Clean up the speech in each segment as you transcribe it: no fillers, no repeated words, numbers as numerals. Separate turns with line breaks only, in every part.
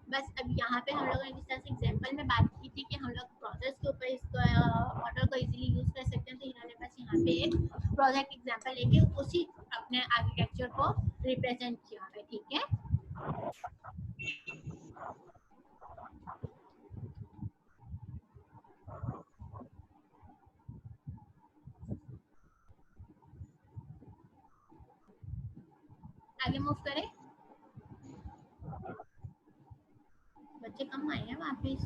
बस अब यहाँ पे हम लोगों ने जिस तरह से एग्जांपल में बात की थी कि हम लोग प्रोसेस के ऊपर इसको मॉडल को इजीली यूज कर सकते हैं, तो इन्होंने बस यहाँ पे एक प्रोजेक्ट एग्जांपल लेके उसी अपने आर्किटेक्चर को रिप्रेजेंट किया है। ठीक है, आगे मूव करें। बच्चे कम आए हैं वापिस।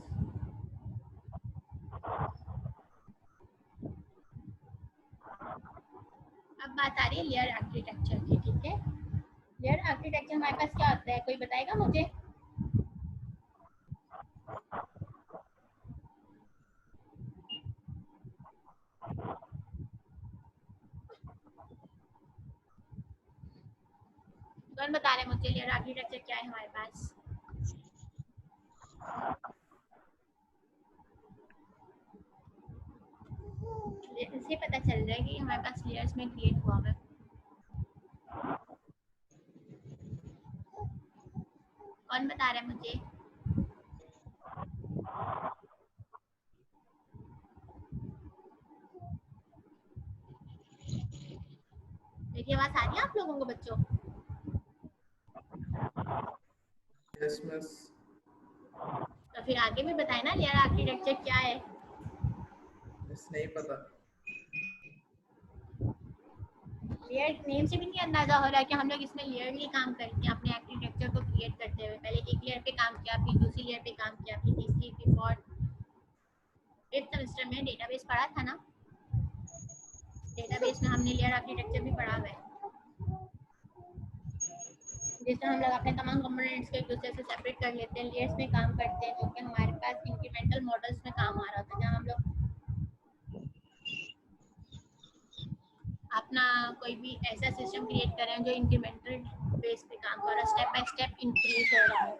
अब बात आ रही है लेयर आर्किटेक्चर की। ठीक है, लेयर आर्किटेक्चर हमारे पास क्या होता है, कोई बताएगा मुझे? कौन बता रहे मुझे लेयर आर्किटेक्चर क्या है हमारे पास? इससे पता चल रहा है कि हमारे पास लेयर्स में क्रिएट हुआ है। कौन बता रहा है मुझे? देखिए आवाज आ रही है आप लोगों को बच्चों?
Yes miss.
तो फिर आगे भी बताए ना लेयर आर्किटेक्चर क्या है।
मिस नहीं पता।
लेयर नेम से भी नहीं अंदाजा हो रहा है कि हम लोग इसमें लेयरली काम करते हैं अपने आर्किटेक्चर को क्रिएट करते हुए। पहले एक लेयर पे काम किया, फिर दूसरी लेयर पे काम किया, फिर तीसरी, फिर फोर्थ। फिफ्थ सेमेस्टर में डेटाबेस पढ़ा था ना, डेटाबेस में हमने लेयर आर्किटेक्चर भी पढ़ा हुआ है, जिससे हम लोग अपने तमाम कंपोनेंट्स को एक दूसरे से सेपरेट कर लेते हैं, लेयर्स में काम करते हैं, जो कि हमारे पास इंक्रीमेंटल मॉडल्स में काम आ रहा था, जहाँ हम लोग अपना कोई भी ऐसा सिस्टम क्रिएट कर रहे हैं जो इंक्रीमेंटल बेस पे काम कर रहा है, स्टेप बाय स्टेप इंक्रीज हो रहा है,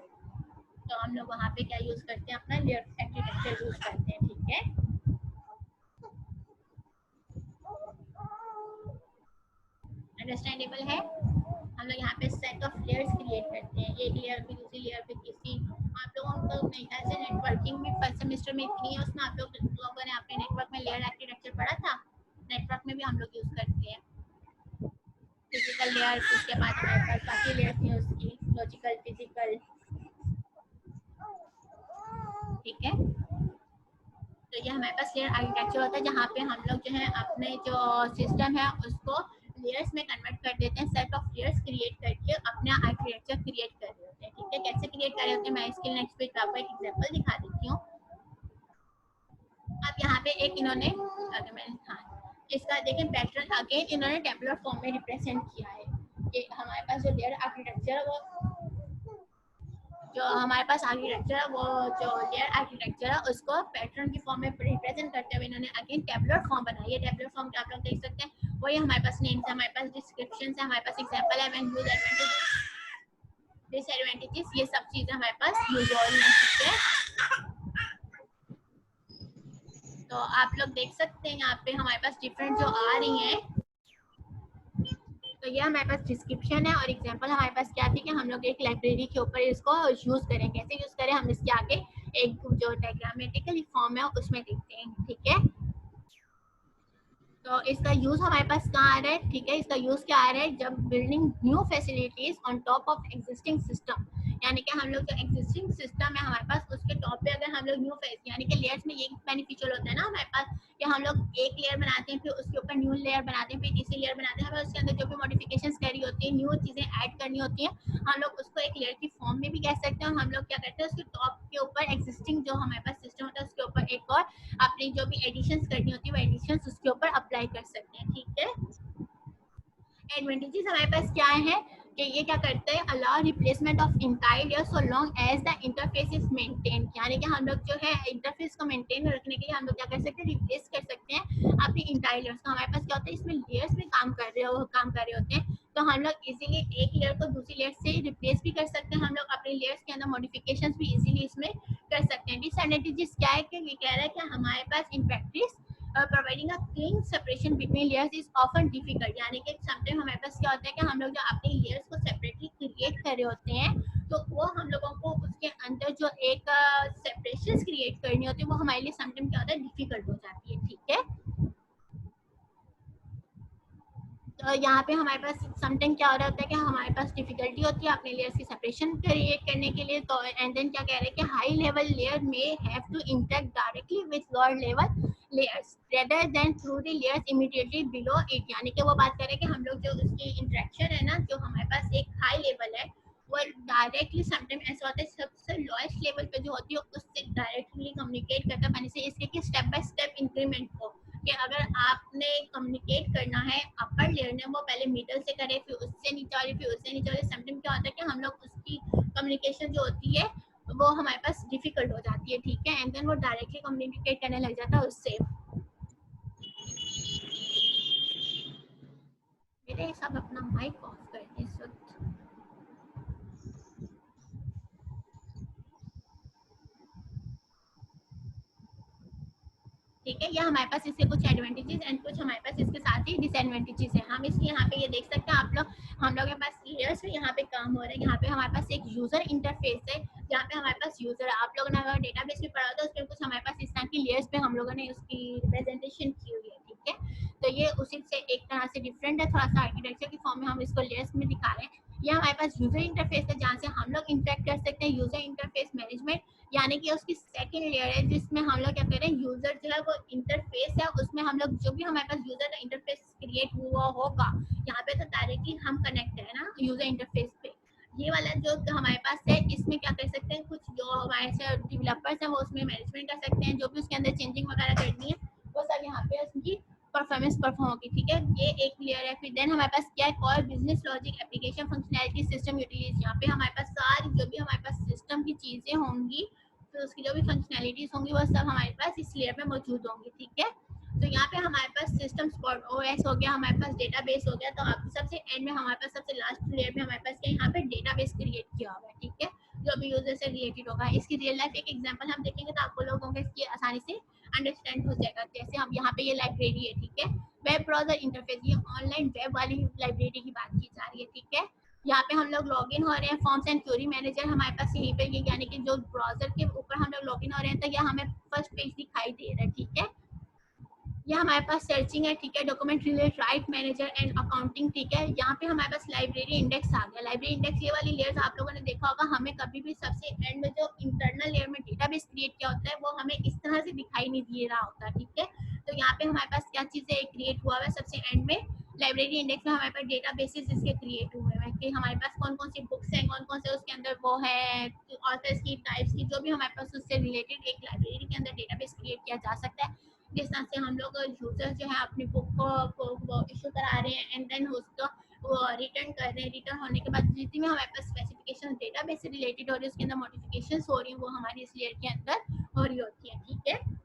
तो हम लोग वहाँ पे क्या यूज करते हैं, अपना लेयर आर्किटेक्चर यूज करते हैं। ठीक है, अंडरस्टैंडेबल है? हम लोग यहाँ पे सेट ऑफ लेयर्स क्रिएट करते हैं, एक लेयर पे दूसरी लेयर पे तीसरी। आप लोगों को नहीं ऐसे नेटवर्किंग में फर्स्ट सेमेस्टर में इतनी है, उसमें आप लोगों ने अपने नेटवर्क में लेयर आर्किटेक्चर पढ़ा था। नेटवर्क में भी हम लोग यूज करते हैं फिजिकल लेयर, उसके बाद हमारे पास बाकी लेयर्स हैं उसकी, लॉजिकल, फिजिकल। ठीक है, तो ये हमारे पास लेयर आर्किटेक्चर होता है, जहाँ पे हम लोग जो है अपने जो सिस्टम है उसको लेयर्स में कन्वर्ट कर देते हैं, सेट ऑफ लेयर्स क्रिएट करके अपना आर्किटेक्चर क्रिएट कर रहे होते हैं। ठीक है, कैसे क्रिएट कर रहे होते हैं मैं इसके नेक्स्ट पेज पे आपको एक एग्जांपल दिखा देती हूँ। अब यहाँ पे एक इन्होंने अगर मैं इसका देखें पैटर्न, अगेन इन्होंने टेबुलर फॉर्म में रिप्रेजेंट किया है कि हमारे पास जो लेयर आर्किटेक्चर है वो जो हमारे पास आर्किटेक्चर है वो जो लेयर आर्किटेक्चर है उसको पैटर्न की फॉर्म में रिप्रेजेंट करते हुए इन्होंने अगेन टेबुलर फॉर्म बनाई है। टेबुलर फॉर्म के आप लोग देख सकते हैं, वही हमारे पास नेम्स है, हमारे पास डिस्क्रिप्शन है, हमारे पास एग्जांपल है, यूज एडवांटेजेस, डिसएडवांटेजेस, ये सब चीजें हमारे पास यूज हो रही हैं। ठीक है, तो आप लोग देख सकते हैं यहाँ पे हमारे पास डिफरेंट जो आ रही हैं, तो ये हमारे पास डिस्क्रिप्शन है और एग्जांपल हमारे पास क्या थी कि हम लोग एक लाइब्रेरी के ऊपर इसको यूज करें, कैसे यूज करें हम इसके आगे एक जो डायग्रामेटिकल फॉर्म है उसमें देखते हैं। ठीक है, तो इसका यूज हमारे पास कहाँ आ रहा है? ठीक है, इसका यूज क्या आ रहा है, जब building new facilities on top of existing system, यानी कि हम लोग जो एग्जिस्टिंग सिस्टम है हमारे पास उसके टॉप पे अगर हम लोग न्यू यानी कि लेयर्स में ये बेनिफिशियल होता है ना हमारे पास कि हम लोग एक लेयर बनाते हैं, फिर उसके ऊपर न्यू लेयर बनाते हैं, फिर तीसरी लेयर बनाते हैं, हमें उसके अंदर जो भी मॉडिफिकेशंस करी होती है, न्यू चीजें ऐड करनी होती है, हम लोग उसको एक लेयर की फॉर्म में भी कह सकते हैं। हम लोग क्या करते हैं, उसके टॉप के ऊपर एग्जिस्टिंग जो हमारे पास सिस्टम होता है उसके ऊपर एक और अपनी जो भी एडिशंस करनी होती है वो एडिशंस उसके ऊपर अप्लाई कर सकते हैं। ठीक है, एडवांटेजेस हमारे पास क्या है कि ये क्या करता है, allow replacement of entire layer so long as the interface is maintain, यानी कि हम लोग जो है इंटरफेस को मेंटेन रखने के लिए हम लोग क्या कर सकते हैं, रिप्लेस कर सकते हैं अपनी इंटायर लेयर्स को। हमारे पास क्या होता है, इसमें लेयर्स में काम कर रहे होते हैं, तो हम लोग इजीली एक लेयर को दूसरी लेयर से रिप्लेस भी कर सकते हैं, हम लोग अपने लेयर्स के अंदर मॉडिफिकेशंस भी इजीली इसमें कर सकते हैं। डिसएडवांटेजेस क्या है कि ये कह रहा है कि हमारे पास in practice providing a clean separation between layers is often difficult, यानी कि समटाइम हमारे पास क्या होता है कि हम लोग जो अपने लेयर्स को सेपरेटली क्रिएट कर रहे होते हैं तो वो हम लोगों को उसके अंदर जो एक सेपरेशन क्रिएट करनी होती है वो हमारे लिए समटाइम क्या होता है, डिफिकल्ट हो जाती है, ठीक है। तो यहाँ पे हमारे पास समटाइम क्या हो रहा होता है कि हमारे पास डिफिकल्टी होती है अपने लेयर्स की सेपरेशन क्रिएट करने के लिए। तो एंड देन क्या कह रहे हैं कि हाई लेवल लेयर में have to interact directly with lower level layers rather than through the layers immediately below it, यानी कि वो बात कर रहे हैं कि हम लोग जो उसकी इंटरेक्शन है ना, जो हमारे पास एक हाई लेवल है वो डायरेक्टली समटाइम ऐसा होता है सबसे लोएस्ट लेवल पे जो होती है उससे डायरेक्टली कम्युनिकेट करता है, से इसके कि स्टेप बाय स्टेप इंक्रीमेंट को, कि अगर आपने कम्युनिकेट करना है अपर लेयर ने, वो पहले मिडल से करे, फिर उससे नीचे वाली, फिर उससे नीचे वाली। समटाइम क्या होता है कि हम लोग उसकी कम्युनिकेशन जो होती है वो हमारे पास डिफिकल्ट हो जाती है, ठीक है। एंड देन वो डायरेक्टली कम्युनिकेट करने लग जाता है उससे। मेरे सब अपना माइक ऑफ कर दें इस वक्त। ठीक है, ये हमारे पास इसके कुछ एडवांटेजेस एंड कुछ हमारे पास इसके साथ ही डिसएडवांटेजेस हैं। हम इसलिए यहाँ पे ये देख सकते हैं आप लोग, हम लोग के पास लेयर्स में यहाँ पे काम हो रहा है। यहाँ पे हमारे पास एक यूजर इंटरफेस है जहाँ पे हमारे पास यूजर है। आप लोगों ने अगर डेटाबेस में पढ़ा होता है उसमें कुछ हमारे पास इस तरह की लेयर्स पे हम लोगों ने उसकी रिप्रेजेंटेशन की हुई है, ठीक है। तो ये उसी से एक तरह से डिफरेंट है, थोड़ा सा आर्किटेक्चर की फॉर्म में हम इसको लेयर्स में दिखा रहे हैं। ये हमारे पास यूजर इंटरफेस है जहाँ से हम लोग इंटरेक्ट कर सकते हैं। यूजर इंटरफेस मैनेजमेंट यानी कि उसकी सेकंड लेयर है जिसमें हम लोग क्या कर रहे हैं, यूजर जो है वो इंटरफेस है, उसमें हम लोग जो भी हमारे पास यूजर का इंटरफेस क्रिएट हुआ होगा, यहाँ पे तो डायरेक्टली हम कनेक्ट है ना यूजर इंटरफेस पे। ये वाला जो हमारे पास है इसमें क्या कर सकते हैं, कुछ जो हमारे से डेवलपर्स हैं वो उसमें मैनेजमेंट कर सकते हैं, जो भी उसके अंदर चेंजिंग वगैरह करनी है वो सब यहाँ पे उसकी परफॉर्मेंस परफॉर्म होगी, ठीक है। ये एक लेयर है। फिर देन हमारे पास क्या है, और business logic application functionality system utilities. यहाँ पे हमारे पास सारी जो भी हमारे पास सिस्टम की चीजें होंगी, तो उसकी जो भी फंक्शनैलिटीज होंगी वो सब हमारे पास इस लेयर में मौजूद होंगी, ठीक है। तो यहाँ पे हमारे पास सिस्टम स्पॉट ओएस हो गया, हमारे पास डेटाबेस हो गया। तो आप सबसे एंड में हमारे पास सबसे लास्ट लेयर में हमारे पास क्या, यहाँ पे डेटाबेस क्रिएट किया हुआ है, ठीक है, जो भी यूजर से रिलेटेड होगा। इसकी रियल लाइफ एक एग्जांपल हम देखेंगे तो आपको लोगों को इसकी आसानी से अंडरस्टैंड हो जाएगा। जैसे हम यहाँ पे ये लाइब्रेरी है, ठीक है, वेब ब्राउजर इंटरफेस, ये ऑनलाइन वेब वाली लाइब्रेरी की बात की जा रही है, ठीक है। यहाँ पे हम लोग लॉगिन हो रहे हैं, फॉर्म्स एंड क्वेरी मैनेजर हमारे पास यहीं पे, ये यानी कि जो ब्राउजर के ऊपर हम लोग लॉगिन हो रहे हैं तो यह हमें फर्स्ट पेज दिखाई दे रहा है, ठीक है। ये हमारे पास सर्चिंग है, ठीक है, document relate right manager and accounting, ठीक है। यहाँ पे हमारे पास लाइब्रेरी इंडेक्स आ गया। लाइब्रेरी इंडेक्स ये वाली लेयर्स आप लोगों ने देखा होगा, हमें कभी भी सबसे एंड में जो इंटरनल लेयर में डेटाबेस क्रिएट किया होता है वो हमें इस तरह से दिखाई नहीं दे रहा होता, ठीक है। तो यहाँ पे हमारे पास क्या चीजें क्रिएट हुआ है सबसे एंड में, लाइब्रेरी इंडेक्स में हमारे पास डेटा बेसिस इसके क्रिएट हुए हैं कि हमारे पास कौन कौन सी बुक्स हैं, कौन कौन से उसके अंदर वो है, ऑथर्स की, टाइप्स की, जो भी हमारे पास उससे रिलेटेड एक लाइब्रेरी के अंदर डेटाबेस क्रिएट किया जा सकता है। जिस तरह से हम लोग यूजर जो है अपनी बुक को इशू करा रहे हैं एंड देन उसको वो रिटर्न कर रहे हैं, रिटर्न होने के बाद जितनी भी हमारे पास स्पेसिफिकेशन डेटाबेस से रिलेटेड हो रही है उसके अंदर मॉडिफिकेशंस हो रही है वो हमारी इस लेयर के अंदर हो रही होती है, ठीक है।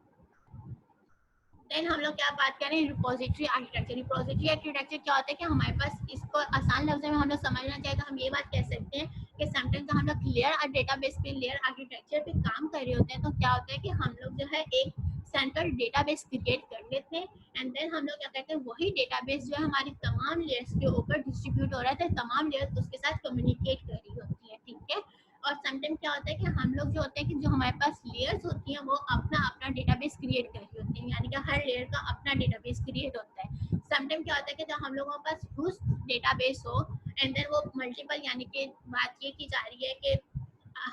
देन हम लोग क्या बात करें, रिपोजिटरी आर्किटेक्चर। रिपोजिटरी आर्किटेक्चर क्या होता है कि हमारे पास इसको आसान लफ्ज़ों में हम लोग समझना चाहिए तो हम ये बात कह सकते हैं कि समटाइम्स हम लोग लेयर डेटाबेस पे, लेयर आर्किटेक्चर पे काम कर रहे होते हैं तो क्या होता है कि हम लोग जो है एक सेंट्रल डेटाबेस क्रिएट कर लेते हैं एंड देन हम लोग क्या कहते हैं, वही डेटाबेस जो है हमारी तमाम लेयर्स के ऊपर डिस्ट्रीब्यूट हो रहा है, तमाम लेयर्स उसके साथ कम्युनिकेट कर रही होती है, ठीक है। और समटाइम क्या होता है कि हम लोग जो होते हैं कि जो हमारे पास लेयर्स होती हैं वो अपना अपना डेटाबेस क्रिएट कर रही होती हैं, यानी कि हर लेयर का अपना डेटाबेस क्रिएट होता है। समटाइम क्या होता है कि जब हम लोगों के पास ह्यूज डेटाबेस हो एंड देन वो मल्टीपल, यानी कि बात ये की जा रही है कि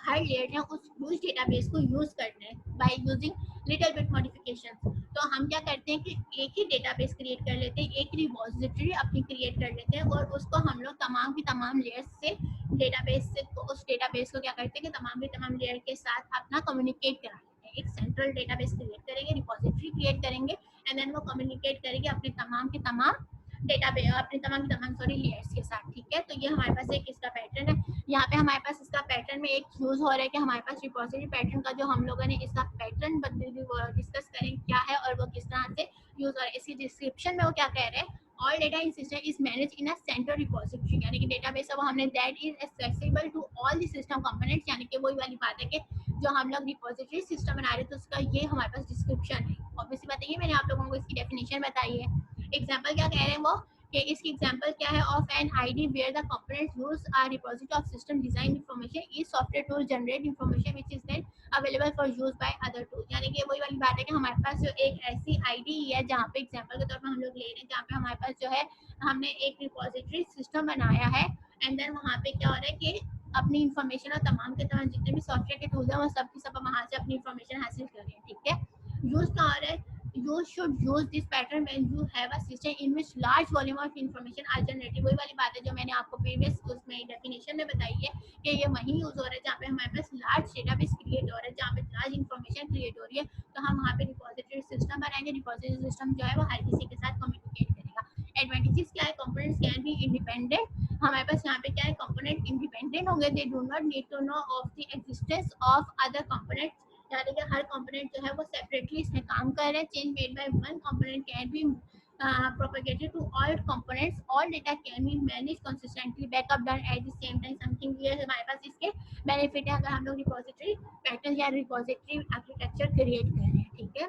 हर लेयर ने उस ह्यूज डेटाबेस को यूज करना है by using little bit modification. तो हम क्या करते हैं कि एक ही डेटाबेस क्रिएट कर लेते हैं, एक रिपोजिटरी अपनी क्रिएट कर लेते हैं और उसको हम लोग तमाम की तमाम लेयर्स से डेटाबेस से, तो उस डेटाबेस को क्या करते हैं कि तमाम की तमाम लेयर के साथ अपना कम्युनिकेट करा लेते हैं। एक सेंट्रल डेटाबेस क्रिएट करेंगे, रिपोजिटरी क्रिएट करेंगे एंड देन वो कम्युनिकेट करेंगे अपने तमाम के तमाम डेटाबेस, अपने तमाम की तमाम लेयर्स के साथ, ठीक है। तो ये हमारे पास एक इसका पैटर्न है। यहाँ पे हमारे पास इसका पैटर्न में एक यूज हो रहा है कि हमारे पास रिपोजिटरी पैटर्न का जो हम लोगों ने इसका पैटर्न डिस्कस करें क्या है और वो किस तरह से यूज हो रहा है। इसकी डिस्क्रिप्शन में वो क्या कह रहे हैं, all data in system is manage in a central repository, यानी कि डेटाबेस अब हमने that is accessible to all the system components, यानी कि वही वाली बात है कि जो हम लोग रिपोजिटरी सिस्टम बना रहे थे उसका ये हमारे पास डिस्क्रिप्शन है। ऑब्वियसली बात है, मैंने आप लोगों को इसकी डेफिनेशन बताई है। एग्जाम्पल क्या कह रहे हैं वो, कि इसकी एग्जांपल क्या है of an ID where the components use are repository of system design information is software tool generate information which is then available for use by other tool. यानी कि वही वाली बात है कि हमारे पास जो एक ऐसी आईडी है जहाँ पे एग्जांपल के तौर पर हम लोग ले रहे हैं जहाँ पे हमारे पास जो है हमने एक रिपोजिटरी सिस्टम बनाया है एंड देन वहाँ पे क्या हो रहा है कि अपनी इंफॉर्मेशन और तमाम के तमाम जितने भी सॉफ्टवेयर के टूल्स हैं वो सब की सब वहाँ से अपनी इंफॉर्मेशन हासिल कर रहे हैं। ठीक है, यूज का हो रहा है you should use this pattern when you have a system in which large volume of information are generated। वही वाली बात है जो मैंने आपको प्रीवियस उसमें डेफिनेशन में बताई है कि ये वही यूज हो रहा है जहाँ पे हमारे पास लार्ज डेटाबेस क्रिएट हो रहा है, जहाँ पे लार्ज इंफॉर्मेशन क्रिएट हो रही है, तो हम वहाँ पे रिपोजिटरी सिस्टम बनाएंगे। रिपोजिटरी सिस्टम जो है वो हर किसी के साथ कम्युनिकेट करेगा। एडवांटेजेस क्या है, कंपोनेंट्स कैन बी इंडिपेंडेंट। हमारे पास यहाँ पे क्या है, कंपोनेंट इंडिपेंडेंट होंगे, they do not need to know of the existence of other components. यानी कि हर कंपोनेंट जो है वो सेपरेटली इसमें काम कर रहे हैं। Change made by one component can be propagated to all components, all data can be managed consistently, backup done at the same time। Something ये हमारे पास इसके बेनिफिट है अगर हम लोग रिपोजिटरी पैटर्न या रिपोजिटरी आर्किटेक्चर क्रिएट कर रहे हैं। ठीक है,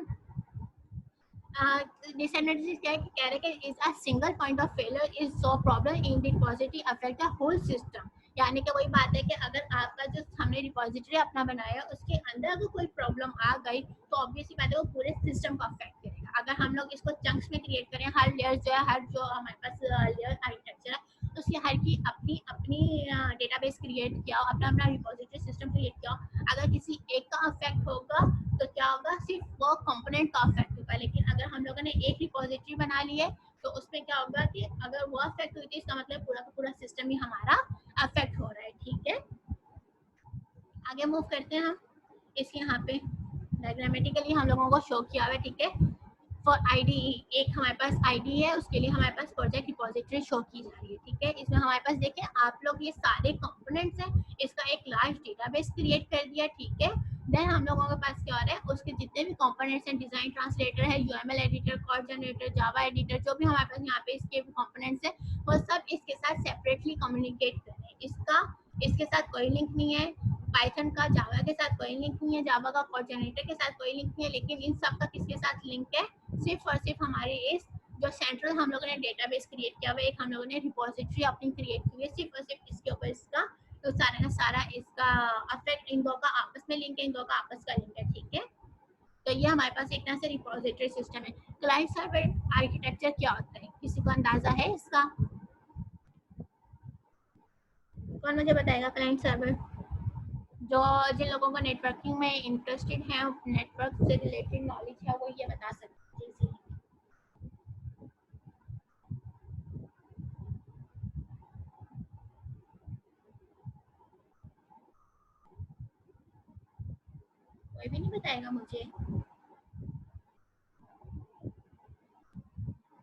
डिसएडवांटेजेस क्या है कि कह रहे हैं कि is a single point of failure is so problem in the repository affect the whole system. यानी कि वही बात है कि अगर आपका जो हमने रिपोजिटरी अपना बनाया उसके अंदर अगर कोई प्रॉब्लम आ गई तो ऑब्वियसली बात है वो पूरे सिस्टम को अफेक्ट करेगा। अगर हम लोग इसको चंक्स में क्रिएट करें, हर लेयर जो है, हर जो हमारे पास लेयर आर्किटेक्चर है तो उसकी हर की अपनी अपनी डेटाबेस क्रिएट किया, अपना अपना रिपोजिटरी सिस्टम क्रिएट किया। अगर किसी एक का अफेक्ट होगा तो क्या होगा, सिर्फ वो कंपोनेंट का अफेक्ट होगा। लेकिन अगर हम लोगों ने एक रिपोजिटरी बना ली है तो उसमें क्या होगा कि अगर वो अफेक्ट हुई थी इसका मतलब पूरा का पूरा सिस्टम ही हमारा अफेक्ट हो रहा है। ठीक है, आगे मूव करते हैं हम। इसके यहाँ पे डायग्रामेटिकली हम लोगों को शो किया हुआ है। ठीक है, फॉर आईडी एक हमारे पास आईडी है, उसके लिए हमारे पास प्रोजेक्ट रिपोजिटरी शो की जा रही है। ठीक है, इसमें हमारे पास देखिए आप लोग ये सारे कंपोनेंट्स हैं, इसका एक लार्ज डेटाबेस क्रिएट कर दिया। ठीक है, देन हम लोगों के पास क्या हो रहा है, उसके जितने भी कंपोनेंट्स हैं, डिजाइन ट्रांसलेटर है, यूएमएल एडिटर, कोड जनरेटर, जावा एडिटर, जो भी हमारे पास यहाँ पे इसके कंपोनेंट्स हैं वो सब इसके साथ सेपरेटली कम्युनिकेट कर रहे हैं। इसके साथ कोई लिंक नहीं है, पाइथन का जावा के साथ कोई लिंक नहीं है, जावा का कोड जनरेटर के साथ कोई लिंक नहीं है, लेकिन इन सब का किसके साथ लिंक है, सिर्फ और सिर्फ हमारे इस जो सेंट्रल हम लोगों ने डेटाबेस क्रिएट किया हुआ है, एक हम लोगों ने रिपोजिटरी अपनी क्रिएट की है, सिर्फ और सिर्फ इसके ऊपर इसका तो सारा का सारा इसका अफेक्ट इन दो का आपस में लिंक है, इन दो का आपस का लिंक है। ठीक है, तो ये हमारे पास एक तरह से रिपोजिटरी सिस्टम है। क्लाइंट सर्वर आर्किटेक्चर क्या होता है, किसी को अंदाजा है इसका? कौन मुझे बताएगा? क्लाइंट सर्वर, जो जिन लोगों को नेटवर्किंग में इंटरेस्टेड है, नेटवर्क से रिलेटेड नॉलेज है, वो ये बता सकते हैं। कोई भी नहीं बताएगा मुझे।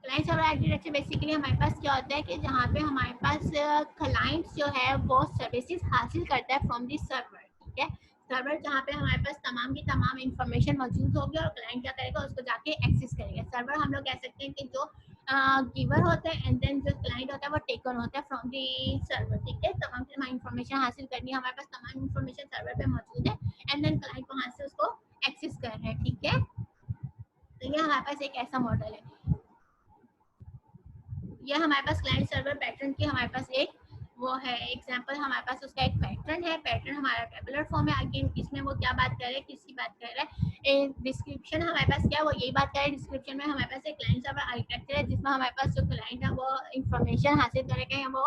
क्लाइंट सर्वर आर्किटेक्चर बेसिकली हमारे पास क्या होता है कि जहाँ पे हमारे पास क्लाइंट्स जो है वो सर्विसेज हासिल करता है फ्रॉम दी सर्वर। ठीक है, सर्वर जहाँ पे हमारे पास तमाम की तमाम इंफॉर्मेशन मौजूद होगी और क्लाइंट क्या करेगा, उसको जाके एक्सेस करेगा। सर्वर हम लोग कह सकते हैं कि जो गिवर होता है एंड देन जो क्लाइंट होता है वो टेकर होता है फ्रॉम दी सर्वर। ठीक है, तमाम की तमाम इंफॉर्मेशन हासिल करनी है, हमारे पास तमाम इंफॉर्मेशन सर्वर पे मौजूद है एंड देन क्लाइंट वहाँ से उसको एक्सेस कर रहे हैं। ठीक है, तो ये हमारे पास एक ऐसा मॉडल है। ये हमारे पास क्लाइंट सर्वर पैटर्न की हमारे पास एक वो है एग्जांपल, हमारे पास उसका एक पैटर्न है। पैटर्न हमारा टेबुलर फॉर्म है। अगेन इसमें वो क्या बात कर रहे हैं, किसकी बात कर रहे हैं, डिस्क्रिप्शन हमारे पास क्या है वो यही बात कर रहे हैं। डिस्क्रिप्शन में हमारे पास एक क्लाइंट सर्वर आर्किटेक्चर है जिसमें हमारे पास जो क्लाइंट है वो इंफॉर्मेशन हासिल करेगा, वो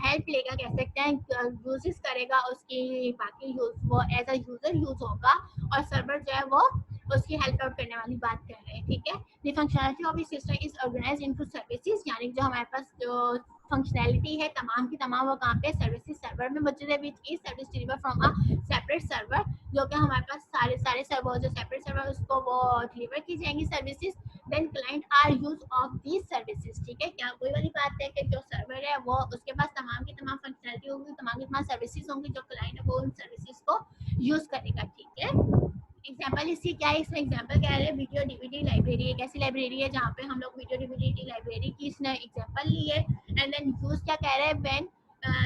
हेल्प लेगा, कह सकते हैं यूजेस करेगा, उसकी बाकी यूज वो एज अ यूजर यूज होगा और सर्वर जो है वो उसकी हेल्प आउट करने वाली बात कर रहे हैं। ठीक है, the functionality of this system is organised into services, यानी जो हमारे पास जो फंक्शनैलिटी है तमाम की तमाम वो कहाँ पे सर्विसेज सर्वर में मौजूद है, which is service deliver from a separate server, जो कि हमारे पास सारे सर्वर जो सेपरेट सर्वर उसको वो डिलीवर की जाएंगी services. Then client are use of these services. ठीक है, क्या कोई वाली बात है कि जो सर्वर है वो उसके पास तमाम की तमाम फंक्शनैलिटी होगी, तमाम की तमाम सर्विसेज होंगी, जो क्लाइंट है वो उन सर्विसेज को यूज करेगा। ठीक है, एग्जाम्पल इसकी क्या है, इसमें एग्जाम्पल कह रहे हैं वीडियो डीवीडी लाइब्रेरी। एक ऐसी लाइब्रेरी है जहाँ पे हम लोग वीडियो डीवीडी लाइब्रेरी की इसने एग्जाम्पल ली है। एंड देन यूज क्या कह रहे हैं, when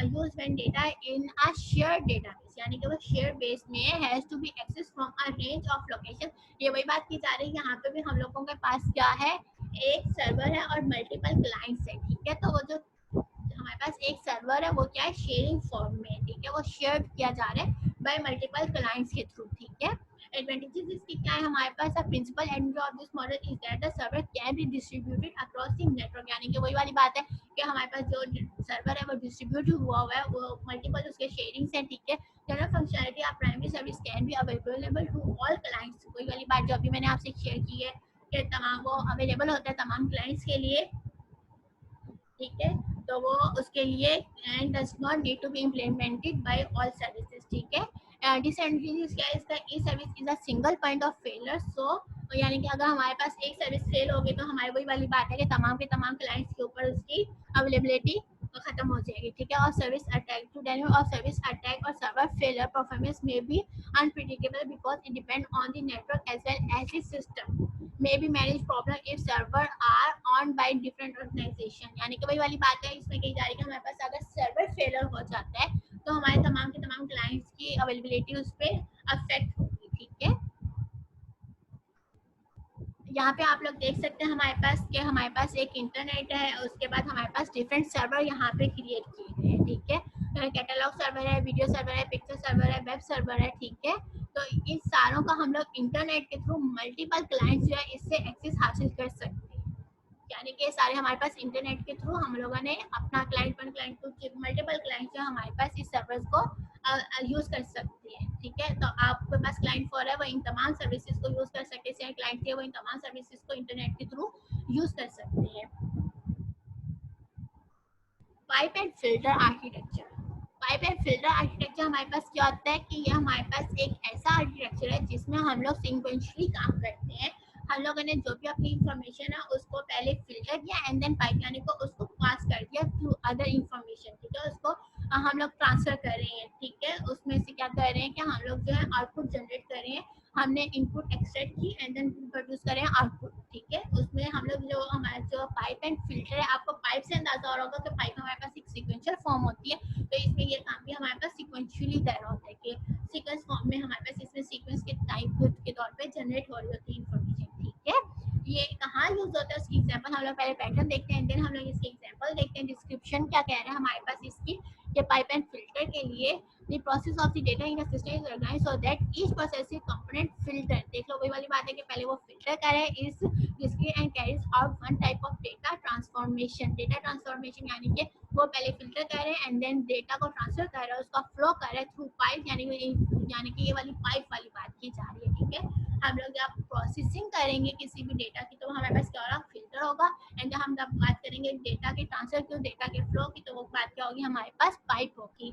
use when data in a shared database, यानी कि वो शेयर बेस में has to be access from a range of location. ये वही बात की जा रही है, यहाँ पे भी हम लोगों के पास क्या है, एक सर्वर है और मल्टीपल क्लाइंट्स है, ठीक है। तो वो जो हमारे पास एक सर्वर है वो क्या है, शेयरिंग फॉर्म में है, ठीक है, वो शेयर किया जा रहा है बाय मल्टीपल क्लाइंट्स के थ्रू, ठीक है। एडवांटेजेस इसकी क्या है हमारे पास, the principle end of this model is that the server can be distributed across the network, यानी कि वही वाली बात है कि हमारे पास जो सर्वर है वो डिस्ट्रीब्यूट हुआ है, वो मल्टीपल उसके शेयरिंग्स हैं, ठीक है। General functionality of primary service can be available to all clients, वही वाली बात जो अभी मैंने आपसे शेयर की है कि तमाम वो अवेलेबल होता है तमाम क्लाइंट्स के लिए, ठीक है। तो वो उसके लिए and does not need to be implemented by all services, ठीक है। डिसएडवांटेज क्या है इसका, e service is a single point of failure, so यानी कि अगर हमारे पास एक सर्विस फेल होगी तो हमारी वही वाली बात है कि तमाम के तमाम क्लाइंट्स के ऊपर उसकी अवेलेबिलिटी खत्म हो जाएगी, ठीक है। और सर्विस अटैक टू डेन्यू और सर्विस अटैक और सर्वर फेलियर परफॉर्मेंस में भी unpredictable because it depend on the network as well as the system may be managed problem if server are owned by different organization, यानी कि वही वाली बात है इसमें कही जा रही है कि हमारे पास अगर सर्वर फेलियर हो जाता है तो हमारे तमाम के तमाम क्लाइंट्स की अवेलेबिलिटी उस पर अफेक्ट होगी, ठीक है। यहाँ पे आप लोग देख सकते हैं हमारे पास कि हमारे पास एक इंटरनेट है, उसके बाद हमारे पास डिफरेंट सर्वर यहाँ पे क्रिएट किए गए हैं, ठीक है। कैटलॉग सर्वर है, वीडियो सर्वर है, पिक्चर सर्वर है, वेब सर्वर है, ठीक है। तो इन सारों का हम लोग इंटरनेट के थ्रू मल्टीपल क्लाइंट्स जो है इससे एक्सेस हासिल कर सकते हैं, यानी कि सारे हमारे पास इंटरनेट के थ्रू हम लोगों ने अपना client one client two multiple client जो हमारे पास इस सर्वर्स को यूज कर सकते हैं, ठीक है। तो आपके पास क्लाइंट फोर है वो इन तमाम सर्विसेज को यूज कर सकते हैं, क्लाइंट है वो इन तमाम सर्विसेज को इंटरनेट के थ्रू यूज कर सकते हैं। Pipe and filter architecture, pipe and filter architecture हमारे पास क्या होता है कि ये हमारे पास एक ऐसा आर्किटेक्चर है जिसमें हम लोग सिक्वेंशली काम करते हैं। हम लोगों ने जो भी अपनी इंफॉर्मेशन है उसको पहले फिल्टर किया एंड देन पाइप यानी को उसको पास कर दिया थ्रू अदर इंफॉर्मेशन, ठीक है। उसको हम लोग ट्रांसफर कर रहे हैं, ठीक है। उसमें से क्या कर रहे हैं कि हम लोग जो है आउटपुट जनरेट कर रहे हैं, हमने इनपुट एक्सट्रैक्ट की एंड देन प्रोड्यूस करें आउटपुट, ठीक है। उसमें हम लोग जो हमारा जो पाइप एंड फिल्टर है, आपको पाइप से अंदाजा हो रहा होगा कि पाइप हमारे पास एक सीक्वेंशियल फॉर्म होती है, तो इसमें ये काम भी हमारे पास सीक्वेंशियली कर रहा होता है कि सीक्वेंस फॉर्म में हमारे पास इसमें सीक्वेंस के टाइप के तौर पे जनरेट हो रही होती है इंफॉर्मेशन, ठीक है। ये कहाँ यूज होता है उसकी एग्जांपल हम लोग पहले पैटर्न देखते हैं, देन हम लोग इसकी एग्जांपल देखते हैं। डिस्क्रिप्शन क्या कह रहे हैं हमारे पास इसकी कि पाइप एंड फिल्टर के लिए the process of the data in a system is organized so that each processing component filter, देख लो वही वाली बात है कि पहले वो फिल्टर करे इस discrete and carries out one type of data transformation, data transformation यानी कि वो पहले फिल्टर करे एंड देन डेटा को ट्रांसफर करे, उसका फ्लो करे थ्रू पाइप, यानी कि ये वाली पाइप वाली बात की जा रही है, ठीक है। हम लोग जब प्रोसेसिंग करेंगे किसी भी डेटा की तो हमारे पास क्या होगा, फिल्टर होगा, एंड जब हम जब बात करेंगे डेटा के ट्रांसफर की, डेटा के फ्लो की, तो वो बात क्या होगी, हमारे पास पाइप होगी,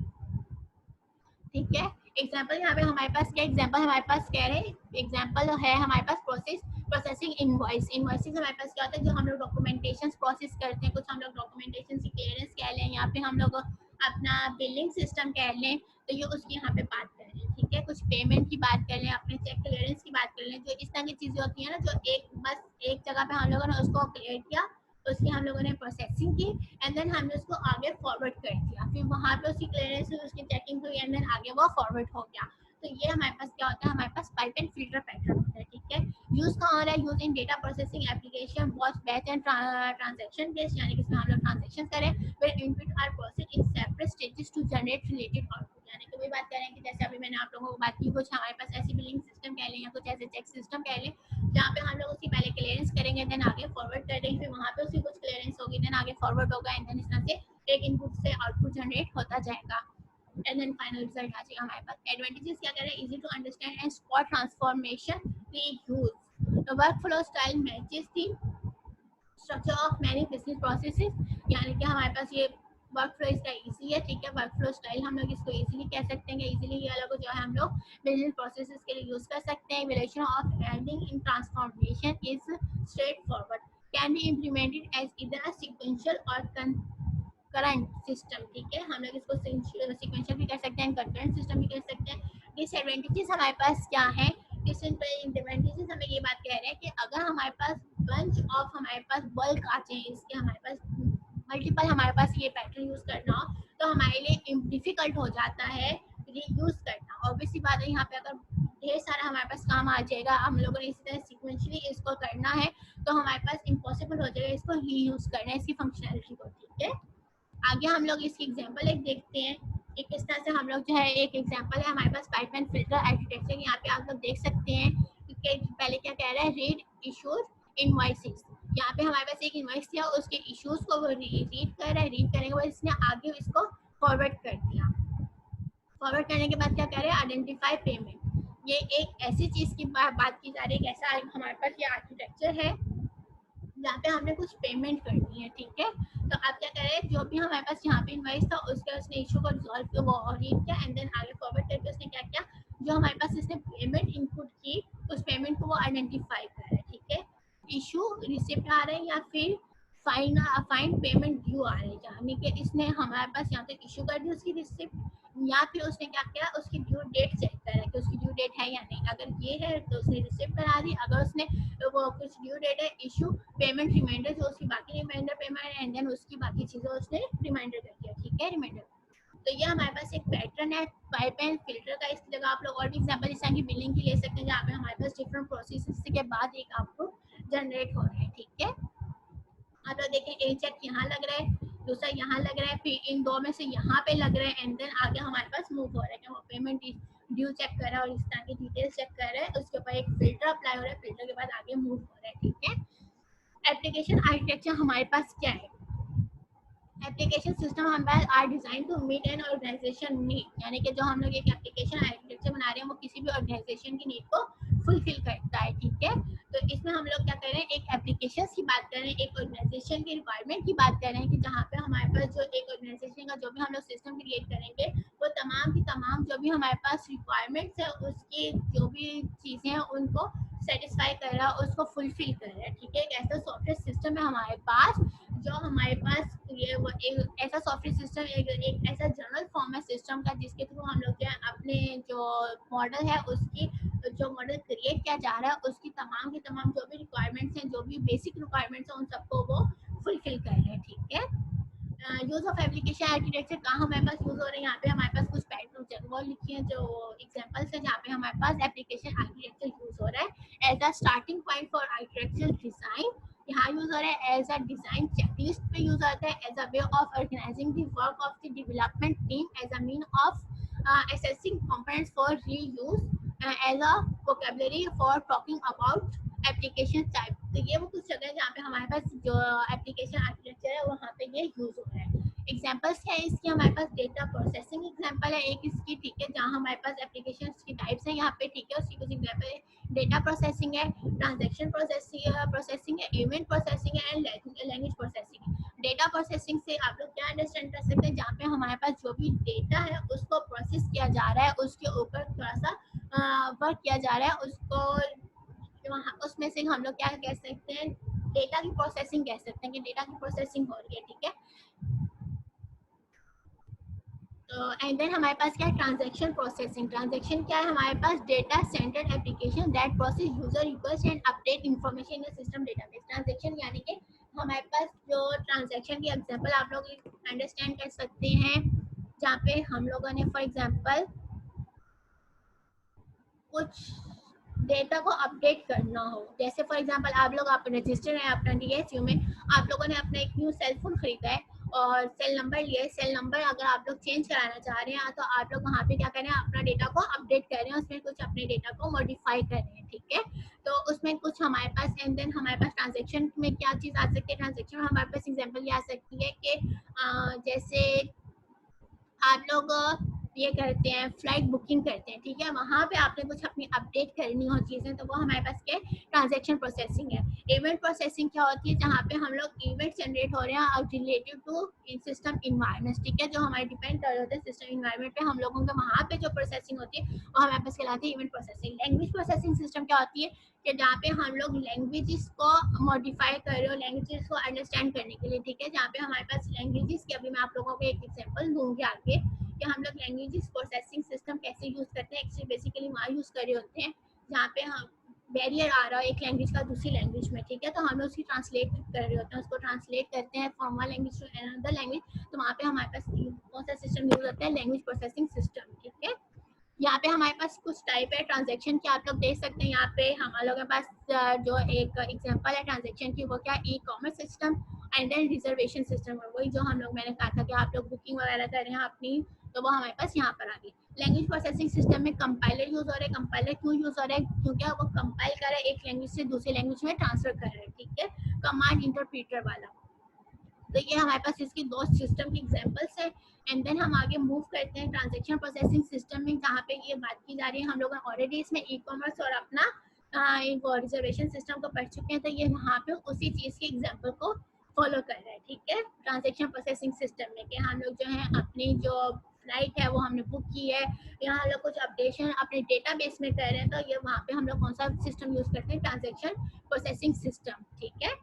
ठीक है। एग्जाम्पल यहाँ पे हमारे पास क्या एग्जाम्पल हमारे पास कह रहे हैं, एग्जाम्पल है हमारे पास प्रोसेसिंग इनवॉइस। इनवॉइसेस हमारे पास क्या होता है, जो हम लोग डॉक्यूमेंटेशन प्रोसेस करते हैं, कुछ हम लोग डॉक्यूमेंटेशन की क्लियरेंस कह लें, या फिर हम लोग अपना बिलिंग सिस्टम कह लें, तो ये उसकी यहाँ पे बात कर रहे हैं, ठीक है। कुछ पेमेंट की बात कर लें, अपने चेक क्लियरेंस की बात कर लें, जो इस तरह की चीजें होती है ना, जो एक बस एक जगह पे हम लोगों ने उसको क्लियर किया, उसकी हम लोगों ने प्रोसेसिंग की एंड देन हमने उसको आगे फॉरवर्ड कर दिया, फिर वहाँ पे उसकी क्लियरेंस हुई, उसकी चेकिंग हुई एंड देन आगे वो फॉरवर्ड हो गया। तो ये हमारे पास क्या होता है, हमारे पास पाइप एंड फिल्टर पैटर्न होता है, ठीक है। यूज कहाँ हो रहा है, use in data processing application watch batch and transaction based, यानी कि इसमें हम लोग ट्रांजेक्शन करें फिर input are process in separate stages to generate related output, यानी कि वही बात करें कि जैसे अभी मैंने आप लोगों को बात की, कुछ हमारे पास ऐसी बिलिंग सिस्टम कह लें या कुछ ऐसे चेक सिस्टम कह लें जहाँ पे हम लोग उसकी पहले क्लियरेंस करेंगे देन आगे फॉरवर्ड कर देंगे, फिर वहाँ पे उसकी कुछ क्लियरेंस होगी देन आगे फॉरवर्ड होगा एंड देन इस तरह से एक इनपुट से आउटपुट जनरेट होता जाएगा एंड देन फाइनल रिजल्ट आ जाएगा हमारे पास। एडवांटेजेस क्या कह रहे हैं, easy to understand and spot transformation we use the workflow style matches the structure of many business processes, यानी कि हमारे पास ये वर्क फ्लो इसका इजी है, ठीक है। वर्क फ्लो स्टाइल हम लोग इसको इजीली कह सकते हैं, इजीली ये अलग जो है हम लोग बिजनेस प्रोसेसेस के लिए यूज कर सकते हैं। Relation of adding in transformation is straightforward, can be implemented as either sequential और करंट सिस्टम, ठीक है। हम लोग इसको सिक्वेंशियल भी कर सकते हैं, कंकरेंट सिस्टम भी कर सकते हैं। डिसएडवांटेजेस हमारे पास क्या है, डिसएडवांटेजेस हमें ये बात कह रहे हैं कि अगर हमारे पास बंच ऑफ हमारे पास बल्क आ जाए, इसके हमारे पास मल्टीपल हमारे पास ये पैटर्न यूज करना हो तो हमारे लिए डिफिकल्ट हो जाता है ये यूज करना। ऑब्वियसली बात है, यहाँ पे अगर ढेर सारा हमारे पास काम आ जाएगा, हम लोगों ने इसी तरह सिक्वेंशली इसको करना है तो हमारे पास इम्पॉसिबल हो जाएगा इसको रीयूज करना, इसकी फंक्शनैलिटी को, ठीक है। आगे हम लोग इसकी एग्जांपल एक देखते हैं कि किस तरह से हम लोग जो है, एक एग्जांपल है हमारे पास पाइपलाइन फिल्टर आर्किटेक्चर। यहाँ पे आप लोग देख सकते हैं कि पहले क्या कह रहा है, रीड इश्यूज इनवॉइसेस। यहाँ पे हमारे पास एक इनवॉइस दिया, उसके इश्यूज को वो रीड कर रहा है, रीड करने के बाद इसने आगे इसको फॉरवर्ड कर दिया। फॉरवर्ड करने के बाद क्या कह रहे हैं, आइडेंटिफाई पेमेंट। ये एक ऐसी चीज की बात की जा रही है, ऐसा हमारे पास ये आर्किटेक्चर है जहाँ पे हमने कुछ पेमेंट करनी है, ठीक है। तो आप क्या करें, जो भी हमारे पास यहाँ पे इनवॉइस था उसके उसने इशू को रिजॉल्व किया, वो रीड किया एंड देन आगे फॉरवर्ड करके उसने क्या किया, जो हमारे पास इसने पेमेंट इनपुट की उस पेमेंट को वो आइडेंटिफाई कर रहा है, ठीक है। इशू रिसिप्ट आ रहा है या फिर फाइन पेमेंट ड्यू आ रहा है, यानी कि इसने हमारे पास यहाँ तक इशू कर दी उसकी रिसिप्ट, या फिर उसने क्या किया, उसकी ड्यू डेट चेक करा कि उसकी ड्यू डेट है या नहीं। अगर ये है तो उसने रिसिप्ट करा दी, अगर उसने वो कुछ ड्यू डेट है, इशू पेमेंट रिमाइंडर जो उसकी बाकी रिमाइंडर पेमेंट एंड देन उसकी बाकी चीजें उसने रिमाइंडर कर दिया, ठीक है, रिमाइंडर। तो ये हमारे पास एक पैटर्न है पाइपलाइन फिल्टर का। इसकी जगह आप लोग और भी एग्जांपल इस तरह की बिलिंग की ले सकते हैं जहाँ पे हमारे पास डिफरेंट प्रोसेसेस के बाद एक आउटपुट जनरेट हो रहा है, ठीक है। आप लोग देखें, एक चेक यहाँ लग रहा है, दूसरा यहाँ लग रहा है, फिर इन दो में से यहाँ पे लग रहा है एंड देन आगे हमारे पास मूव हो रहा है कि वो पेमेंट ड्यू चेक कर रहा है और इस तरह की डिटेल्स चेक कर रहा है। उसके ऊपर एक फिल्टर अप्लाई हो रहा है, फिल्टर के बाद आगे मूव हो रहा है, ठीक है। एप्लीकेशन आर्किटेक्चर हमारे पास क्या है, एप्लीकेशन सिस्टम हमारे are design to meet an organization need, यानी कि जो हम लोग एक एप्लीकेशन आर्किटेक्चर बना रहे हैं वो किसी भी ऑर्गेनाइजेशन की नीड को फुलफिल करता है, ठीक है। तो इसमें हम लोग क्या कर रहे हैं, एक एप्लीकेशन की बात कर रहे हैं, एक ऑर्गेनाइजेशन की रिक्वायरमेंट की बात कर रहे हैं कि जहाँ पे हमारे पास जो एक ऑर्गेनाइजेशन का जो भी हम लोग सिस्टम क्रिएट करेंगे वो तमाम की तमाम जो भी हमारे पास रिक्वायरमेंट्स है उसकी जो भी चीज़ें हैं उनको सेटिस्फाई कर रहा है, उसको फुलफिल कर रहा है, ठीक है। एक ऐसा सॉफ्टवेयर सिस्टम है हमारे पास जो हमारे पास ये एक ऐसा सॉफ्टवेयर सिस्टम, एक ऐसा जनरल फॉर्म है सिस्टम का जिसके थ्रू हम लोग जो है अपने जो मॉडल है उसकी जो मॉडल क्रिएट किया जा रहा है उसकी तमाम की तमाम जो भी रिक्वायरमेंट्स हैं, जो भी बेसिक रिक्वायरमेंट्स हैं उन सबको वो फुलफिल कर रहे हैं, ठीक है। यूज ऑफ एप्लीकेशन आर्किटेक्चर कहाँ हमारे पास यूज हो रहे हैं, यहाँ पे हमारे पास कुछ पैटर्न वो लिखी है जो एग्जांपल्स है जहाँ पे हमारे पास एप्लीकेशन आर्किटेक्चर यूज हो रहा है as a starting point for architectural design. यहाँ यूज हो रहा है एज अ डिजाइन चेकलिस्ट पे यूज होता है, as a way of organizing the work of the development team, as a mean of assessing components for reuse, as a vocabulary for talking about application type. तो ये वो कुछ जगह है जहाँ पे हमारे पास जो एप्लीकेशन आर्किटेक्चर है वहाँ पे ये यूज हो रहा है। एग्जांपल्स क्या है इसकी, हमारे पास डेटा प्रोसेसिंग एग्जांपल है एक इसकी, ठीक है, जहाँ हमारे पास एप्लीकेशन की टाइप्स है यहाँ पे, ठीक है। उसकी कुछ एग्जांपल है, डेटा प्रोसेसिंग है, ट्रांजैक्शन प्रोसेसिंग है, इवेंट प्रोसेसिंग है एंड लैंग्वेज प्रोसेसिंग है। डेटा प्रोसेसिंग से आप लोग क्या अंडरस्टैंड कर सकते हैं, जहाँ पे हमारे पास जो भी डेटा है उसको प्रोसेस किया जा रहा है, उसके ऊपर थोड़ा सा वर्क किया जा रहा है, उसको वहाँ उसमें से हम लोग क्या कह सकते हैं, डेटा की प्रोसेसिंग कह सकते हैं कि डेटा की प्रोसेसिंग हो रही है, ठीक है। एंड देन हमारे पास क्या है, ट्रांजैक्शन प्रोसेसिंग। ट्रांजैक्शन क्या है, हमारे पास data centred application that process user request and update information in system database. Transaction यानी कि हमारे पास जो ट्रांजैक्शन की एग्जांपल आप लोग अंडरस्टैंड कर सकते हैं, जहाँ पे हम लोगों ने फॉर एग्जांपल कुछ डेटा को अपडेट करना हो, जैसे फॉर एग्जांपल आप लोग आप रजिस्टर हैं अपना डीएसयू में, आप लोगों ने अपना एक न्यू सेल फोन खरीदा है और सेल नंबर लिया है, सेल नंबर अगर आप लोग चेंज कराना चाह रहे हैं तो आप लोग वहाँ पे क्या कर रहे हैं, अपना डेटा को अपडेट कर रहे हैं, उसमें कुछ अपने डेटा को मॉडिफाई कर रहे हैं, ठीक है। तो उसमें कुछ हमारे पास एंड देन हमारे पास ट्रांजेक्शन में क्या चीज़ आ सकती है, ट्रांजेक्शन में हमारे पास एग्जाम्पल ये आ सकती है कि जैसे आप लोग ये करते हैं, फ्लाइट बुकिंग करते हैं, ठीक है, वहाँ पे आपने कुछ अपनी अपडेट करनी हो चीज़ें, तो वो हमारे पास क्या है, ट्रांजैक्शन प्रोसेसिंग है। इवेंट प्रोसेसिंग क्या होती है, जहाँ पे हम लोग इवेंट जनरेट हो रहे हैं और रिलेटिव टू सिस्टम इन्वायरमेंट, ठीक है, जो हमारे डिपेंड कर रहे होते हैं सिस्टम इन्वायरमेंट पे, हम लोगों के वहाँ पे जो प्रोसेसिंग होती है वो हमारे पास कहलाती है event processing. Language processing system क्या होती है कि जहाँ पे हम लोग लैंग्वेजेस को मॉडिफाई कर रहे हो, लैंग्वेजेस को अंडरस्टैंड करने के लिए, ठीक है, जहाँ पे हमारे पास लैंग्वेजेस की अभी मैं आप लोगों को एक एग्जांपल दूंगी आगे कि हम लोग लैंग्वेजेस प्रोसेसिंग सिस्टम कैसे यूज करते हैं। एक्चुअली बेसिकली वहाँ यूज कर रहे होते हैं जहाँ पे हम बैरियर आ रहा है एक लैंग्वेज का दूसरी लैंग्वेज में, ठीक है, तो हम लोग उसकी ट्रांसलेट कर रहे होते हैं, उसको ट्रांसलेट करते हैं from one language to another language, तो वहाँ पे हमारे पास कौन सा सिस्टम यूज होता है, लैंग्वेज प्रोसेसिंग सिस्टम, ठीक है। यहाँ पे हमारे पास कुछ टाइप है ट्रांजैक्शन की, आप लोग देख सकते हैं। यहाँ पे हम लोगों के पास जो एक एग्जांपल है ट्रांजैक्शन की, वो क्या e commerce system and then reservation system है। वही जो हम लोग, मैंने कहा था कि आप लोग बुकिंग वगैरह कर रहे हैं अपनी, तो वो हमारे पास यहाँ पर आ गई। लैंग्वेज प्रोसेसिंग सिस्टम में कंपाइलर यूज हो रहा है। कंपाइलर क्यों यूज हो रहा है? क्योंकि वो कंपाइल कर रहा है, एक लैंग्वेज से दूसरी लैंग्वेज में ट्रांसफर कर रहा है, ठीक है, कमांड इंटरप्रीटर वाला। तो ये हमारे पास इसकी दो सिस्टम की एग्जांपल्स है। एंड देन हम आगे मूव करते हैं ट्रांजैक्शन प्रोसेसिंग सिस्टम में, जहाँ पे ये बात की जा रही है। हम लोग ऑलरेडी इसमें ई कॉमर्स और अपना एक रिजर्वेशन सिस्टम को पढ़ चुके हैं, तो ये यहाँ पे उसी चीज़ के एग्जाम्पल को फॉलो कर रहा है, ठीक है। ट्रांजैक्शन प्रोसेसिंग सिस्टम में कि हम लोग जो है अपनी जो फ्लाइट है वो हमने बुक की है, यहाँ हम लोग कुछ अपडेशन अपने डेटाबेस में कर रहे हैं, तो ये वहाँ पे हम लोग कौन सा सिस्टम यूज करते हैं? ट्रांजैक्शन प्रोसेसिंग सिस्टम, ठीक है।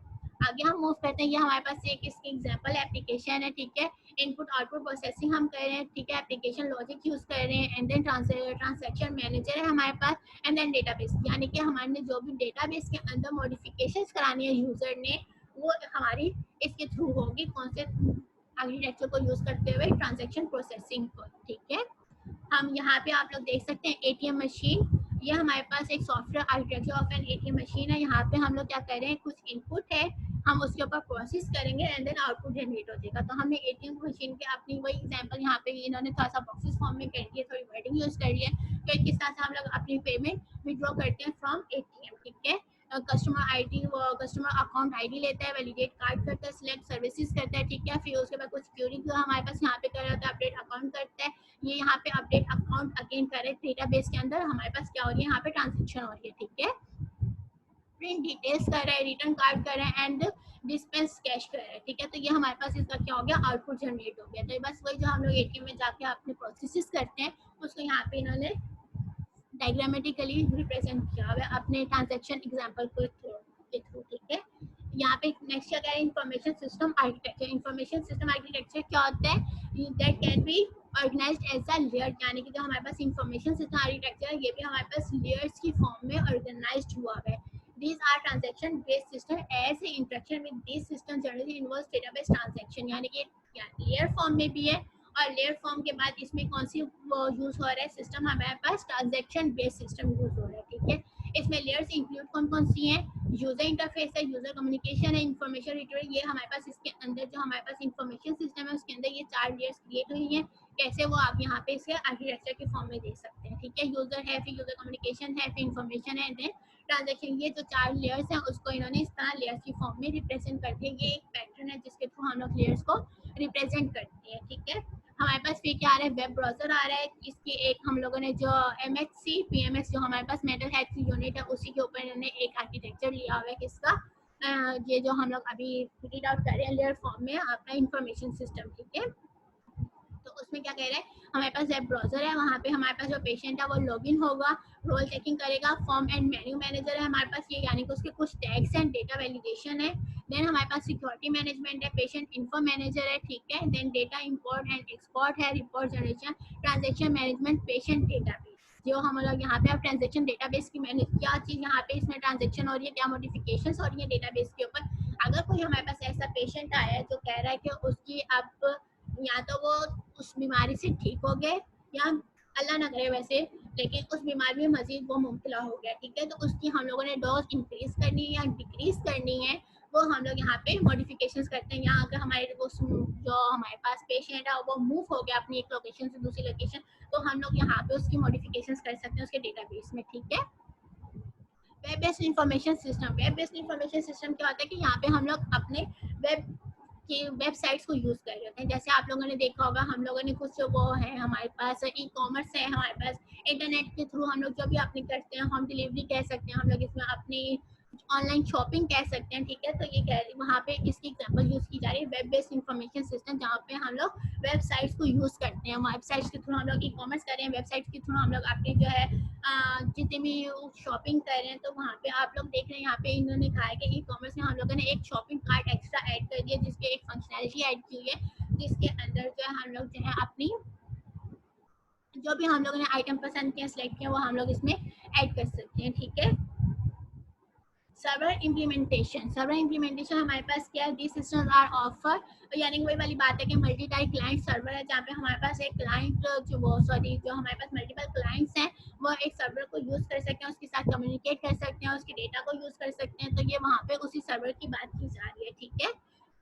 आगे हम मूव करते हैं। ये हमारे पास एक इसकी एग्जांपल एप्लीकेशन है, ठीक है। इनपुट आउटपुट प्रोसेसिंग हम कर रहे हैं, ठीक है। एप्लीकेशन लॉजिक यूज कर रहे हैं। एंड देन ट्रांजैक्शन मैनेजर है हमारे पास। एंड देन डेटाबेस, यानी कि हमारे जो भी डेटाबेस के अंदर मॉडिफिकेशंस करानी है यूजर ने, वो हमारी इसके थ्रू होगी, कौन से आर्किटेक्चर को यूज करते हुए? ट्रांजैक्शन प्रोसेसिंग को, ठीक है। हम यहाँ पे आप लोग देख सकते हैं एटीएम मशीन, ये हमारे पास एक software architecture of N ATM machine है। यहाँ पे हम लोग क्या कर रहे हैं? कुछ इनपुट है, हम उसके ऊपर प्रोसेस करेंगे एंड देन आउटपुट जनरेट हो जाएगा। तो हमने एटीएम मशीन के अपनी वही एग्जांपल यहाँ पे इन्होंने थोड़ा सा बॉक्सेस फॉर्म में कर दिए, थोड़ी वर्डिंग यूज कर लिया, तो किस तरह से हम लोग अपनी पेमेंट विड्रॉ करते हैं फ्रॉम एटीएम, ठीक है। Customer ID, customer account ID लेता है, वैलिडेट कार्ड करता है, सिलेक्ट सर्विसेज करता है, ठीक है। फिर उसके बाद कुछ क्यूरी जो हमारे पास यहाँ पे कर रहा होता है, अपडेट अकाउंट करता है। ये यहाँ पे अपडेट अकाउंट अगेन करे डेटाबेस के अंदर हमारे पास क्या हो रही है? यहाँ पे ट्रांजेक्शन हो रही है, ठीक है। प्रिंट डिटेल्स कर रहे हैं, रिटर्न कार्ड कर रहे हैं एंड डिस्पेंस कैश कर रहे हैं, ठीक है। तो ये हमारे पास इसका क्या हो गया? आउटपुट जनरेट हो गया। तो बस वही जो हम लोग एटीएम में जाके अपने प्रोसेसेस करते हैं, उसको यहाँ पे इन्होंने डायग्रामेटिकली रिप्रेजेंट किया हुआ है अपने ट्रांजैक्शन एग्जांपल के थ्रू, ठीक है। यहाँ पे नेक्स्ट क्या है? Information system architecture. Information system architecture क्या होता है? That can be organized as a layer, यानी कि जो हमारे पास इंफॉर्मेशन सिस्टम आर्किटेक्चर है, ये भी हमारे पास लेयर्स की फॉर्म में ऑर्गेनाइज्ड हुआ है। These are transaction based system, as a interaction with these system generally involves database transaction, यानी कि लेयर फॉर्म में भी है, और लेयर फॉर्म के बाद इसमें कौन सी यूज हो रहा है सिस्टम? हमारे पास ट्रांजैक्शन बेस्ड सिस्टम यूज हो रहा है, ठीक है। इसमें लेयर्स इंक्लूड कौन कौन सी हैं? यूजर इंटरफेस है, यूजर कम्युनिकेशन है, इन्फॉर्मेशन रिट्रीवल। ये हमारे पास इसके अंदर जो हमारे पास इंफॉर्मेशन सिस्टम है, उसके अंदर ये 4 लेयर्स क्रिएट हुई हैं। कैसे? वो आप यहाँ पे इसके आर्किटेक्चर के फॉर्म में देख सकते हैं, ठीक है। यूजर है, फिर यूजर कम्युनिकेशन है, फिर इन्फॉर्मेशन है, देन ट्रांजैक्शन। ये जो 4 लेयर्स हैं उसको इन्होंने इस तरह लेयर्स की फॉर्म में रिप्रेजेंट करते हैं। ये एक पैटर्न है जिसके थ्रू हम लोग लेयर्स को रिप्रेजेंट करते हैं, ठीक है। हमारे पास फिर क्या आ रहा है? वेब ब्राउजर आ रहा है। इसकी एक हम लोगों ने जो MHC PMS जो हमारे पास मेंटल हेल्थ यूनिट है, उसी के ऊपर इन्होंने एक आर्किटेक्चर लिया हुआ है। किसका? ये जो हम लोग अभी रीड आउट कर रहे हैं लेयर फॉर्म में अपना इंफॉर्मेशन सिस्टम, ठीक है। तो उसमें क्या कह रहे हैं? हमारे पास वेब ब्राउजर है, वहाँ पे हमारे पास जो पेशेंट है वो लॉगिन होगा, रोल चेकिंग करेगा, फॉर्म एंड मेन्यू मैनेजर है हमारे पास ये, यानी कि उसके कुछ टैग्स एंड डेटा वैलिडेशन है। देन हमारे पास सिक्योरिटी मैनेजमेंट है, पेशेंट इन्फो मैनेजर है, ठीक है। Then data import and export है, report generation, transaction management, patient database. जो हम लोग यहाँ पे अब ट्रांजेक्शन डेटाबेस की मैनेज क्या चीज़ यहाँ पे इसमें ट्रांजेक्शन हो रही है, क्या मॉडिफिकेशंस हो रही है डेटाबेस के ऊपर। अगर कोई हमारे पास ऐसा पेशेंट आया है जो कह रहा है कि उसकी अब या तो वो उस बीमारी से ठीक हो गए, या अल्लाह ना करे वैसे, लेकिन उस बीमारी में मजीद वो मुब्तला हो गया, ठीक है। तो उसकी हम लोगों ने डोज इंक्रीज करनी है या डिक्रीज करनी है, वो हम लोग यहाँ पे मॉडिफिकेशंस करते हैं। यहाँ अगर हमारे वो जो हमारे पास पेशेंट है वो मूव हो गया अपनी एक लोकेशन से दूसरी लोकेशन, तो हम लोग यहाँ पे उसकी मॉडिफिकेशंस कर सकते हैं उसके डेटाबेस में, ठीक है। Web based information system. Web based information system क्या होता है कि यहाँ पे हम लोग अपने वेब की वेबसाइट्स को यूज कर रहे होते हैं। जैसे आप लोगों ने देखा होगा, हम लोगों ने कुछ वो है हमारे पास ई कॉमर्स है, हमारे पास इंटरनेट के थ्रू हम लोग जो भी अपनी करते हैं, होम डिलीवरी कह सकते हैं हम लोग, इसमें अपनी ऑनलाइन शॉपिंग कह सकते हैं, ठीक है। तो ये कह रही वहाँ पे इसकी एग्जांपल यूज की जा रही है वेब बेस्ड इंफॉर्मेशन सिस्टम, जहाँ पे हम लोग वेबसाइट्स को यूज करते हैं। वेबसाइट्स के थ्रू हम लोग ई कॉमर्स कर रहे हैं, वेबसाइट्स के थ्रू हम लोग अपने जो है जितने भी शॉपिंग कर रहे हैं। तो वहाँ पे आप लोग देख रहे हैं, यहाँ पे इन्होंने कहा है कि ई कॉमर्स में हम लोगों ने एक शॉपिंग कार्ट एक्स्ट्रा ऐड कर दिया, जिसके एक फंक्शनैलिटी ऐड की हुई है, जिसके अंदर जो है हम लोग जो है अपनी जो भी हम लोगों ने आइटम पसंद किया, सिलेक्ट किया, वो हम लोग इसमें ऐड कर सकते हैं, ठीक है। सर्वर इम्प्लीमेंटेशन हमारे पास क्या है, दिस सिस्टम्स आर ऑफर, यानी कि वही वाली बात है कि मल्टी टाइप क्लाइंट सर्वर है, जहाँ पे हमारे पास एक क्लाइंट जो हमारे पास मल्टीपल क्लाइंट्स हैं वो एक सर्वर को यूज़ कर सकते हैं, उसके साथ कम्युनिकेट कर सकते हैं, उसके डेटा को यूज़ कर सकते हैं। तो ये वहाँ पे उसी सर्वर की बात की जा रही है, ठीक है।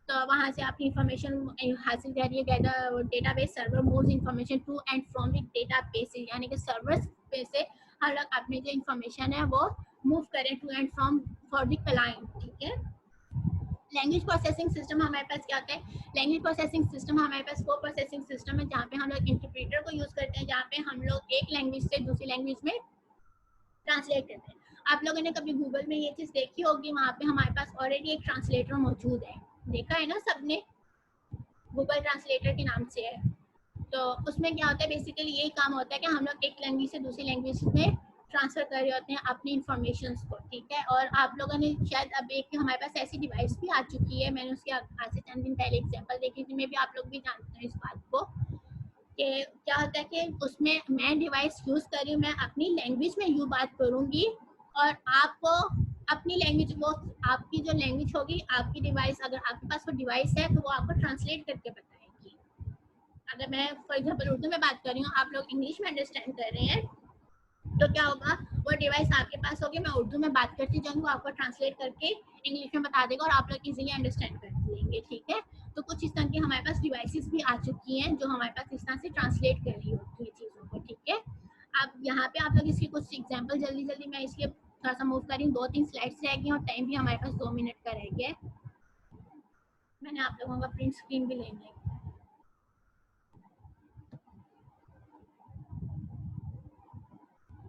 तो वहाँ से आप इंफॉर्मेशन हासिल करिए, database server moves information to and from the database, यानी कि सर्वर पे से हम लोग अपनी जो इंफॉर्मेशन है वो मूव करें to and from for the client, ठीक है। लैंग्वेज प्रोसेसिंग सिस्टम हमारे पास क्या होता है, लैंग्वेज प्रोसेसिंग सिस्टम हमारे पास वो प्रोसेसिंग सिस्टम है जहाँ पे हम लोग इंटरप्रेटर को यूज़ करते हैं, जहाँ पे हम लोग एक लैंग्वेज से दूसरी लैंग्वेज में ट्रांसलेट करते हैं। आप लोगों ने कभी गूगल में ये चीज़ देखी होगी, वहाँ पे हमारे पास ऑलरेडी एक ट्रांसलेटर मौजूद है, देखा है ना सबने, गूगल ट्रांसलेटर के नाम से है। तो उसमें क्या होता है, बेसिकली यही काम होता है कि हम लोग एक लैंग्वेज से दूसरी लैंग्वेज में ट्रांसफर कर रहे होते हैं अपनी इन्फॉर्मेशन को, ठीक है। और आप लोगों ने शायद अब एक हमारे पास ऐसी डिवाइस भी आ चुकी है, मैंने उसके आज से चंद दिन पहले एग्जांपल देखी थी, मे भी आप लोग भी जानते हैं इस बात को, कि क्या होता है कि उसमें मैं डिवाइस यूज़ कर रही हूँ, मैं अपनी लैंग्वेज में यूँ बात करूँगी और आपको अपनी लैंग्वेज, वो आपकी जो लैंग्वेज होगी, आपकी डिवाइस, अगर आपके पास वो डिवाइस है तो वो आपको ट्रांसलेट करके बताएगी। अगर मैं फॉर एग्जाम्पल उर्दू में बात कर रही हूँ, आप लोग इंग्लिश में अंडरस्टैंड कर रहे हैं, तो क्या होगा, वो डिवाइस आपके पास होगी, मैं उर्दू में बात करती जाऊँगी, वो आपको ट्रांसलेट करके इंग्लिश में बता देगा और आप लोग इजीली अंडरस्टैंड कर लेंगे, ठीक है। तो कुछ इस तरह की हमारे पास डिवाइसेस भी आ चुकी हैं जो हमारे पास इस तरह से ट्रांसलेट कर रही होती है चीज़ों को, ठीक है। अब यहाँ पे आप लोग इसकी कुछ एग्जाम्पल जल्दी जल्दी मैं इसलिए थोड़ा सा मूव कर रही हूँ, 2-3 स्लाइड्स रह गई और टाइम भी हमारे पास 2 मिनट का रह गया है। मैंने आप लोगों का प्रिंट स्क्रीन भी लेंगे,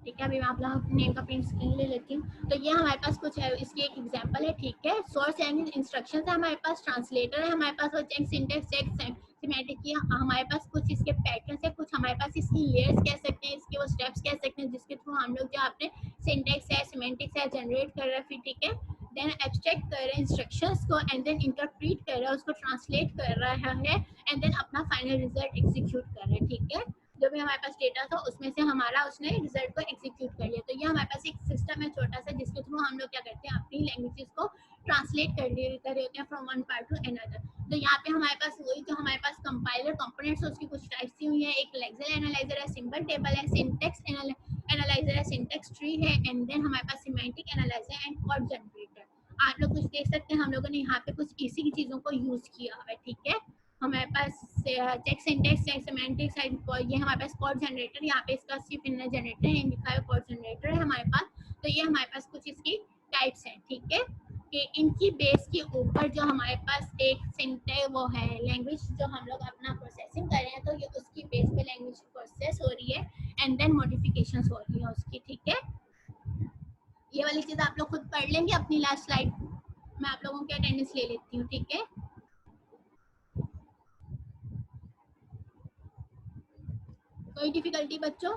ठीक है। अभी मैं आप लोगों नेम का प्रिंट स्क्रीन ले लेती हूँ। तो ये हमारे पास कुछ है, इसकी एक एग्जांपल है, ठीक है। सोर्स लैंग्वेज इंस्ट्रक्शंस है हमारे पास, ट्रांसलेटर है हमारे पास, और चेक सिंटैक्स, चेक सिमेटिक की हमारे पास कुछ इसके पैटर्न्स है, कुछ हमारे पास इसकी लेयर्स कह सकते हैं, इसके वो स्टेप्स कह सकते हैं जिसके थ्रू हम लोग जो अपने सिंटैक्स है, सिमेटिक्स है जनरेट कर रहे हैं, फिर ठीक है। देन एब्स्ट्रैक्ट कर रहे हैं इंस्ट्रक्शंस को एंड देन इंटरप्रीट कर रहा है, उसको ट्रांसलेट कर रहा है एंड देन अपना फाइनल रिजल्ट एग्जीक्यूट कर रहा है, ठीक है। जो भी हमारे पास डेटा था उसमें से हमारा उसने रिजल्ट को एग्जीक्यूट कर लिया। तो ये हमारे पास एक सिस्टम है छोटा सा जिसके थ्रू हम लोग क्या करते हैं, अपनी लैंग्वेजेस को ट्रांसलेट कर रहे होते हैं from one part two another. तो यहाँ पे हमारे पास वही जो हमारे पास कंपाइलर कंपोनेंट्स है उसकी कुछ टाइप्स दी हुई है, एक लेक्सल एनालाइजर है, सिंपल टेबल है, सिंटैक्स एनालाइजर है, सिंटैक्स ट्री है एंड देन हमारे पास semantic analyser and code generator. आप लोग कुछ देख सकते हैं, हम लोगों ने यहाँ पे कुछ इसी की चीज़ों को यूज़ किया हुआ है, ठीक है। हमारे पास चेक सिंटैक्स, चेक सिमेंटिक्स, ये हमारे पास कोड जनरेटर, यहाँ पे इसका सिर्फ इनर जनरेटर है, लिखा है कोड जनरेटर है हमारे पास। तो ये हमारे पास कुछ इसकी टाइप्स हैं, ठीक है। कि इनकी बेस के ऊपर जो हमारे पास एक सिंटैक्स वो है लैंग्वेज जो हम लोग अपना प्रोसेसिंग कर रहे हैं, तो ये उसकी बेस पे लैंग्वेज प्रोसेस हो रही है एंड देन मॉडिफिकेशंस हो रही है उसकी, ठीक है। ये वाली चीज़ आप लोग खुद पढ़ लेंगे अपनी लास्ट स्लाइड, मैं आप लोगों की अटेंडेंस ले लेती हूँ, ठीक है। कोई डिफिकल्टी बच्चों?